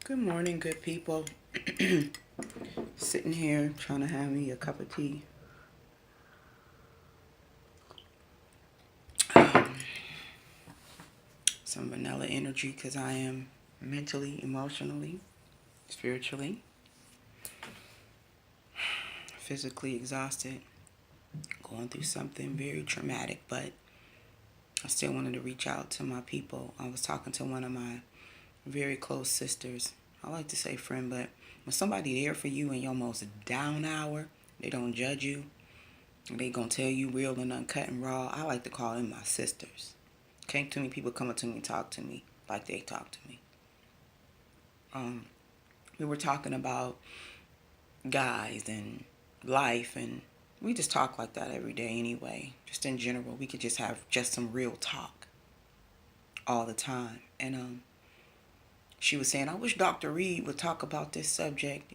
Good morning, good people. Sitting here trying to have me a cup of tea. Um, some vanilla energy because I am mentally, emotionally, spiritually, physically exhausted, going through something very traumatic, but I still wanted to reach out to my people. I was talking to one of my very close sisters. I like to say friend, but when somebody there for you in your most down hour, they don't judge you. They gonna tell you real and uncut and raw. I like to call them my sisters. Came to me, people come up to me and talk to me like they talk to me. Um, we were talking about guys and life, and we just talk like that every day anyway. Just in general, we could just have just some real talk all the time. And she was saying, I wish Dr. Reed would talk about this subject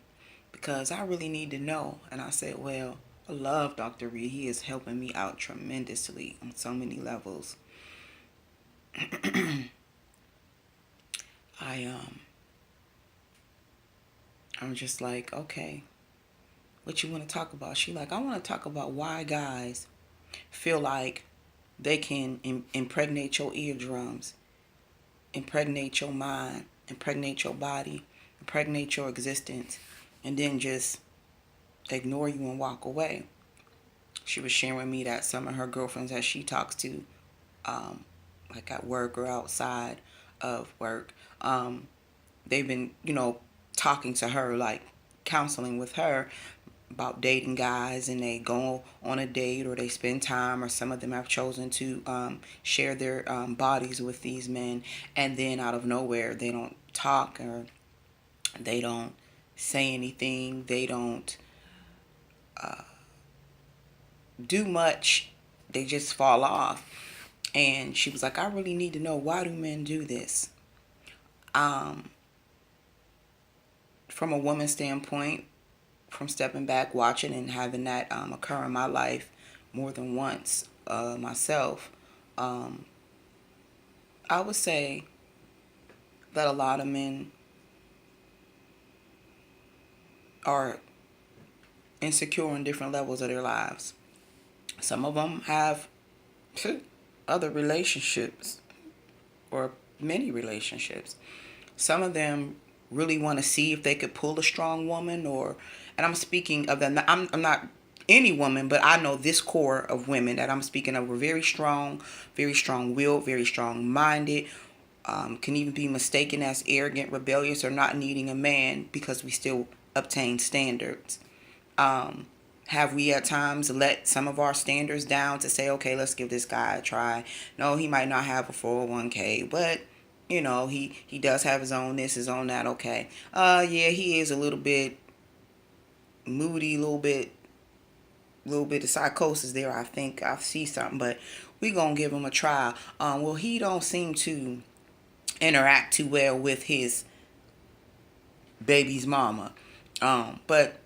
because I really need to know. And I said, well, I love Dr. Reed. He is helping me out tremendously on so many levels. I I'm just like, okay, what you want to talk about? She like, I want to talk about why guys feel like they can impregnate your eardrums, impregnate your mind, impregnate your body, impregnate your existence, and then just ignore you and walk away. She was sharing with me that some of her girlfriends that she talks to, um, like at work or outside of work, they've been, talking to her, like counseling with her about dating guys, and they go on a date or they spend time, or some of them have chosen to share their bodies with these men, and then out of nowhere they don't talk, or they don't say anything, they don't do much, they just fall off. And she was like, I really need to know, why do men do this? um from a woman's standpoint, from stepping back, watching, and having that occur in my life more than once myself, um, I would say that a lot of men are insecure on different levels of their lives. Some of them have other relationships, or many relationships. Some of them really want to see if they could pull a strong woman, or, and I'm speaking of them. I'm not any woman, but I know this core of women that I'm speaking of were very strong willed, very strong minded. Can even be mistaken as arrogant, rebellious, or not needing a man because we still obtain standards. Um, have we at times let some of our standards down to say, okay, let's give this guy a try? No, he might not have a 401k, but he does have his own this, his own that. Okay. Yeah, he is a little bit moody, little bit of psychosis there. I think I see something, but we gonna give him a try. Well, he don't seem to interact too well with his baby's mama. But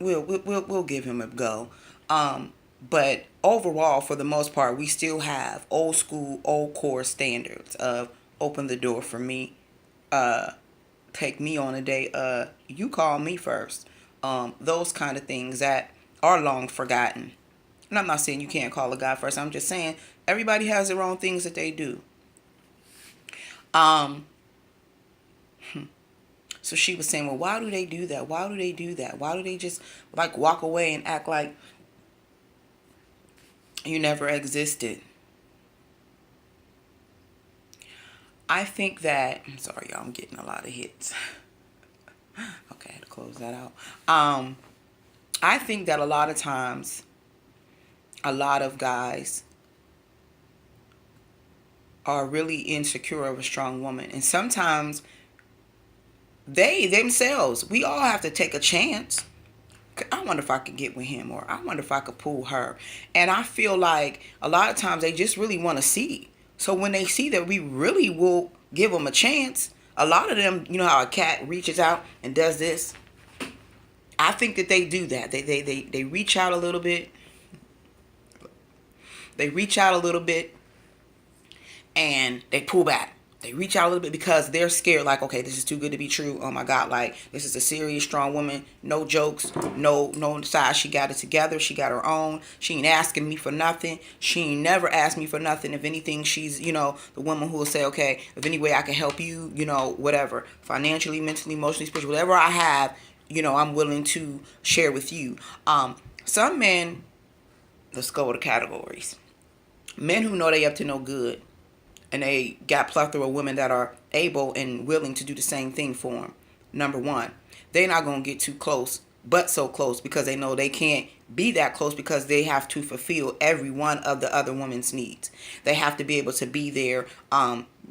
we'll give him a go. But overall, for the most part, we still have old school, old core standards of open the door for me, take me on a date, you call me first. Those kind of things that are long forgotten. And I'm not saying you can't call a guy first. I'm just saying everybody has their own things that they do. Um, so she was saying, well, why do they do that? Why do they do that? Why do they just like walk away and act like you never existed? I think that, I'm sorry, y'all, I'm getting a lot of hits. Okay, I had to close that out. I think that a lot of times, a lot of guys are really insecure of a strong woman. And sometimes they themselves, we all have to take a chance. I wonder if I could get with him, or I wonder if I could pull her. And I feel like a lot of times they just really want to see. So when they see that we really will give them a chance, a lot of them, you know how a cat reaches out and does this? I think that they do that. They reach out a little bit. They reach out a little bit and they pull back. They reach out a little bit because they're scared, like, okay, this is too good to be true. Oh my God, like, this is a serious, strong woman. No jokes, no side. She got it together. She got her own. She ain't asking me for nothing. She ain't never asked me for nothing. If anything, she's, the woman who will say, okay, if any way I can help you, whatever, financially, mentally, emotionally, spiritually, whatever I have, I'm willing to share with you. Some men, let's go with the categories. Men who know they up to no good, and they got plethora of women that are able and willing to do the same thing for them. Number one, they're not going to get too close, but so close, because they know they can't be that close, because they have to fulfill every one of the other woman's needs. They have to be able to be there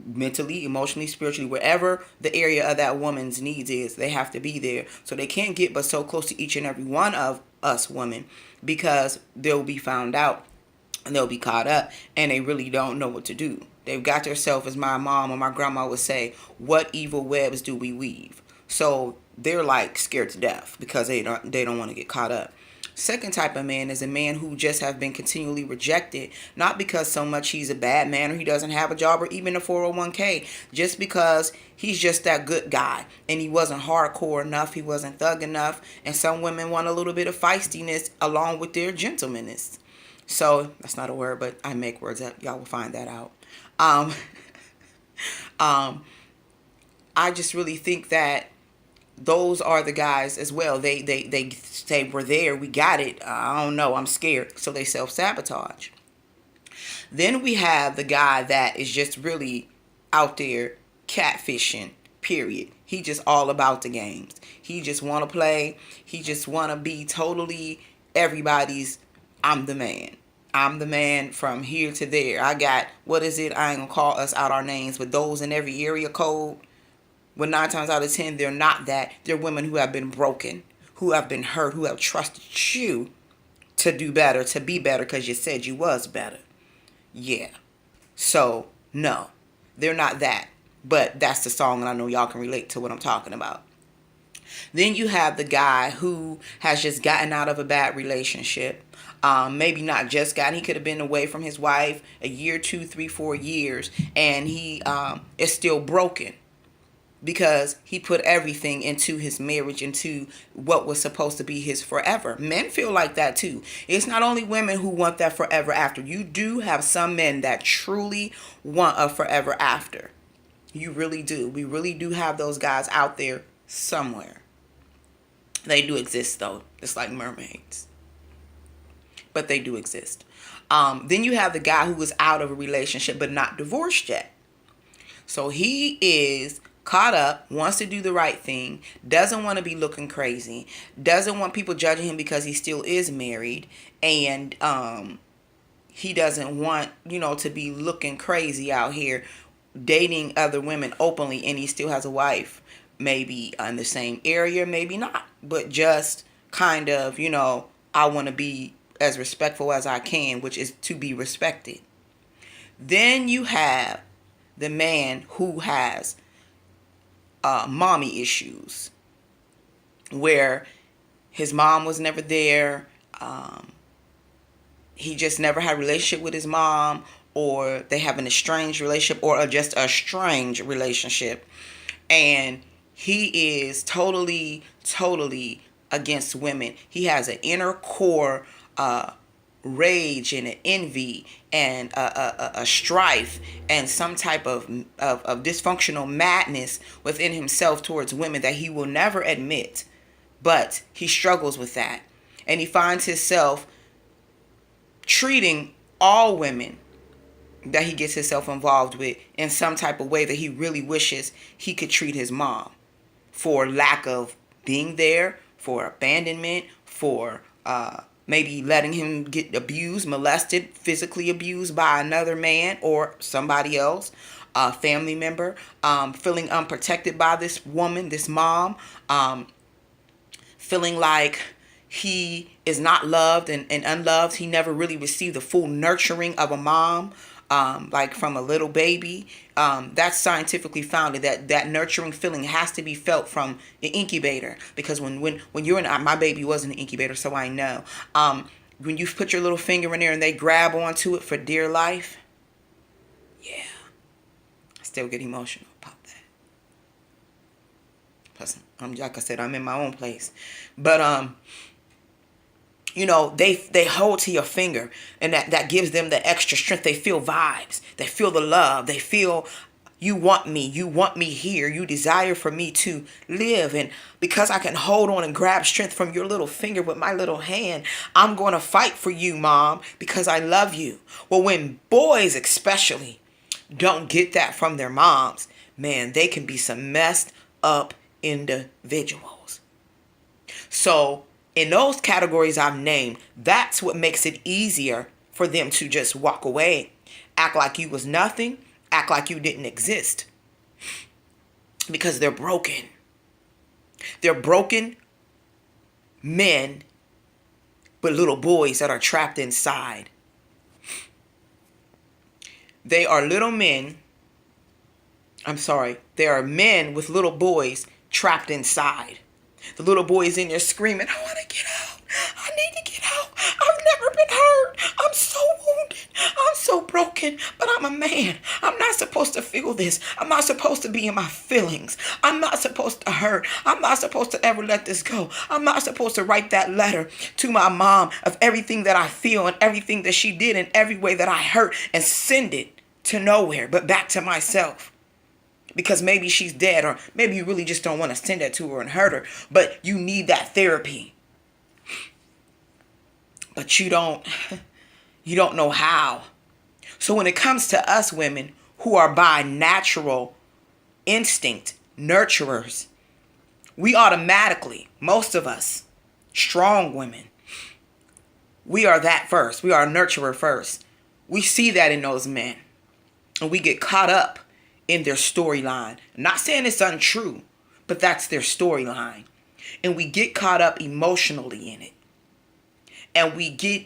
mentally, emotionally, spiritually, wherever the area of that woman's needs is. They have to be there. So they can't get but so close to each and every one of us women, because they'll be found out and they'll be caught up, and they really don't know what to do. They've got themselves, as my mom or my grandma would say, what evil webs do we weave? So they're like scared to death because they don't want to get caught up. Second type of man is a man who just have been continually rejected, not because so much he's a bad man or he doesn't have a job or even a 401k, just because he's just that good guy and he wasn't hardcore enough, he wasn't thug enough, and some women want a little bit of feistiness along with their gentlemanness. So that's not a word, but I make words up. Y'all will find that out. I just really think that those are the guys as well. They say, we're there, we got it. I don't know, I'm scared. So they self-sabotage. Then we have the guy that is just really out there catfishing, period. He just all about the games. He just want to play. He just want to be totally everybody's, I'm the man. I'm the man from here to there. I got, what is it? I ain't going to call us out our names, but those in every area code, well, 9 times out of 10, they're not that. They're women who have been broken, who have been hurt, who have trusted you to do better, to be better, because you said you was better. Yeah. So, no, they're not that. But that's the song, and I know y'all can relate to what I'm talking about. Then you have the guy who has just gotten out of a bad relationship. Maybe not just gotten. He could have been away from his wife a year, 2, 3, 4 years, and he is still broken because he put everything into his marriage, into what was supposed to be his forever. Men feel like that too. It's not only women who want that forever after. You do have some men that truly want a forever after. You really do. We really do have those guys out there somewhere. They do exist though. It's like mermaids. But they do exist. Then you have the guy who is out of a relationship but not divorced yet. So he is caught up, wants to do the right thing, doesn't want to be looking crazy, doesn't want people judging him because he still is married, and he doesn't want, to be looking crazy out here dating other women openly, and he still has a wife, maybe in the same area, maybe not, but just kind of, I want to be as respectful as I can, which is to be respected. Then you have the man who has mommy issues, where his mom was never there. He just never had a relationship with his mom, or they have an estranged relationship, or just a strange relationship. And he is totally against women. He has an inner core rage and an envy and a strife and some type of dysfunctional madness within himself towards women that he will never admit, but he struggles with that, and he finds himself treating all women that he gets himself involved with in some type of way that he really wishes he could treat his mom, for lack of being there, for abandonment, for maybe letting him get abused, molested, physically abused by another man or somebody else, a family member, feeling unprotected by this woman, this mom, feeling like he is not loved and unloved. He never really received the full nurturing of a mom, like from a little baby. That's scientifically founded, that nurturing feeling has to be felt from an incubator, because when you're in, my baby wasn't an incubator, so I know, when you put your little finger in there and they grab onto it for dear life, yeah, still get emotional about that. Plus, like I said, I'm in my own place. But you know, they hold to your finger, and that gives them the extra strength. They feel vibes. They feel the love. They feel you want me. You want me here. You desire for me to live. And because I can hold on and grab strength from your little finger with my little hand, I'm going to fight for you, Mom, because I love you. Well, when boys especially don't get that from their moms, man, they can be some messed up individuals. So in those categories I've named, that's what makes it easier for them to just walk away, act like you was nothing, act like you didn't exist, because they're broken. They're broken men with little boys that are trapped inside. They are little men. They are men with little boys trapped inside. The little boy is in there screaming, I want to get out. I need to get out. I've never been hurt. I'm so wounded. I'm so broken. But I'm a man. I'm not supposed to feel this. I'm not supposed to be in my feelings. I'm not supposed to hurt. I'm not supposed to ever let this go. I'm not supposed to write that letter to my mom of everything that I feel and everything that she did and every way that I hurt and send it to nowhere but back to myself. Because maybe she's dead, or maybe you really just don't want to send that to her and hurt her, but you need that therapy. But you don't know how. So when it comes to us women who are by natural instinct nurturers, we automatically, most of us, strong women, we are that first. We are a nurturer first. We see that in those men, and we get caught up in their storyline. Not saying it's untrue, but that's their storyline. And we get caught up emotionally in it. And we get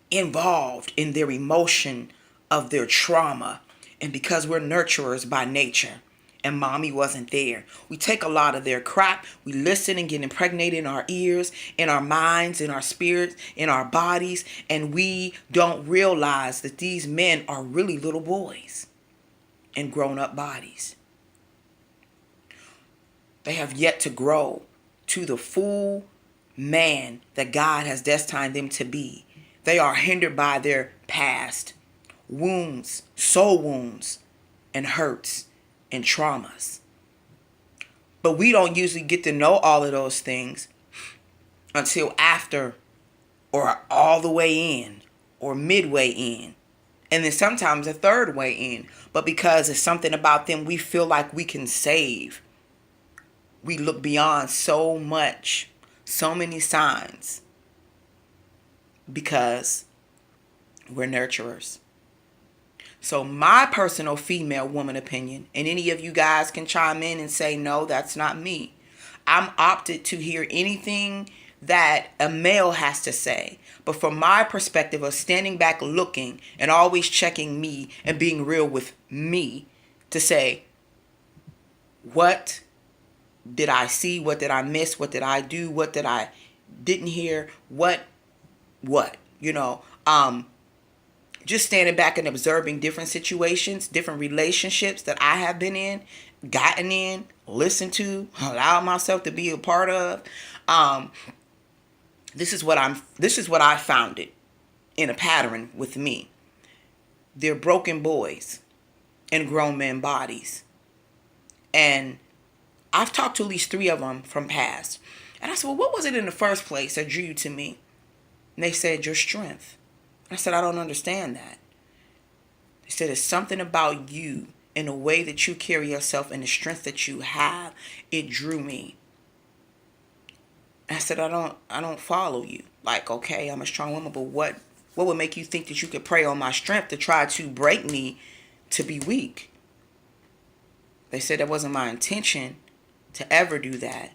involved in their emotion of their trauma. And because we're nurturers by nature, and mommy wasn't there, we take a lot of their crap. We listen and get impregnated in our ears, in our minds, in our spirits, in our bodies. And we don't realize that these men are really little boys in grown-up bodies. They have yet to grow to the full man that God has destined them to be. They are hindered by their past wounds, soul wounds, and hurts and traumas. But we don't usually get to know all of those things until after, or all the way in, or midway in. And then sometimes a third way in. But because it's something about them we feel like we can save, we look beyond so much, so many signs, because we're nurturers. So my personal female woman opinion, and any of you guys can chime in and say, no, that's not me. I'm opted to hear anything that a male has to say. But from my perspective of standing back looking and always checking me and being real with me to say, what did I see? What did I miss? What did I do? What did I didn't hear? What, just standing back and observing different situations, different relationships that I have been in, gotten in, listened to, allowed myself to be a part of. This is what I found it in a pattern with me. They're broken boys in grown men bodies. And I've talked to at least 3 of them from past. And I said, well, what was it in the first place that drew you to me? And they said, your strength. I said, I don't understand that. They said, it's something about you and the way that you carry yourself and the strength that you have. It drew me. I said, I don't follow you. Like, okay, I'm a strong woman, but what would make you think that you could prey on my strength to try to break me to be weak? They said that wasn't my intention to ever do that.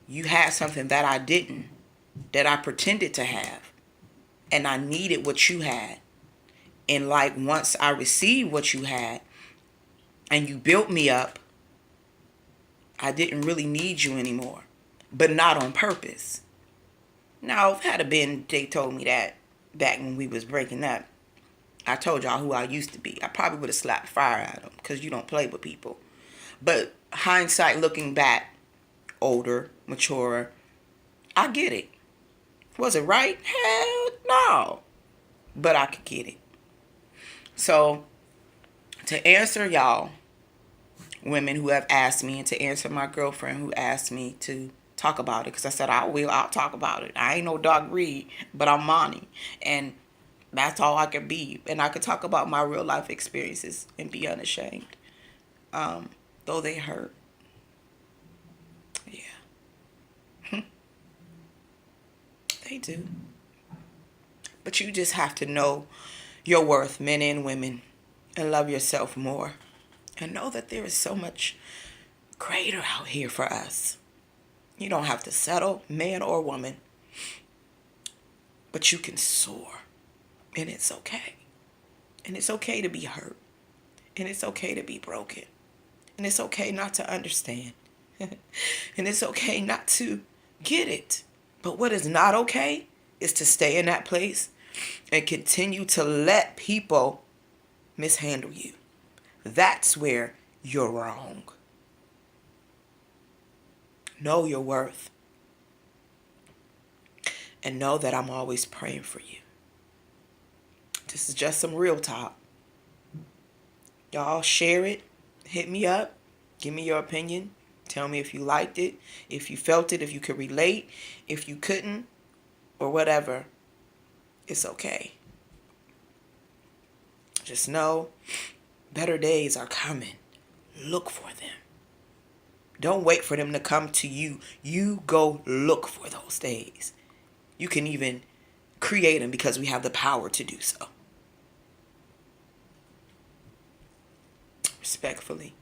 You had something that I didn't, that I pretended to have. And I needed what you had. And like once I received what you had and you built me up, I didn't really need you anymore. But not on purpose. Now, if it had been, they told me that back when we was breaking up, I told y'all who I used to be. I probably would have slapped fire at him because you don't play with people. But hindsight, looking back, older, mature, I get it. Was it right? Hell no. But I could get it. So, to answer y'all, women who have asked me, and to answer my girlfriend who asked me to talk about it, because I said I'll talk about it. I ain't no dog Reed, but I'm Monty, and that's all I can be. And I could talk about my real life experiences and be unashamed, though they hurt. Yeah, they do. But you just have to know your worth, men and women, and love yourself more, and know that there is so much greater out here for us. You don't have to settle, man or woman, but you can soar, and it's okay. And it's okay to be hurt, and it's okay to be broken, and it's okay not to understand, and it's okay not to get it. But what is not okay is to stay in that place and continue to let people mishandle you. That's where you're wrong. Know your worth. And know that I'm always praying for you. This is just some real talk. Y'all share it. Hit me up. Give me your opinion. Tell me if you liked it, if you felt it, if you could relate, if you couldn't, or whatever. It's okay. Just know better days are coming. Look for them. Don't wait for them to come to you. You go look for those days. You can even create them because we have the power to do so. Respectfully.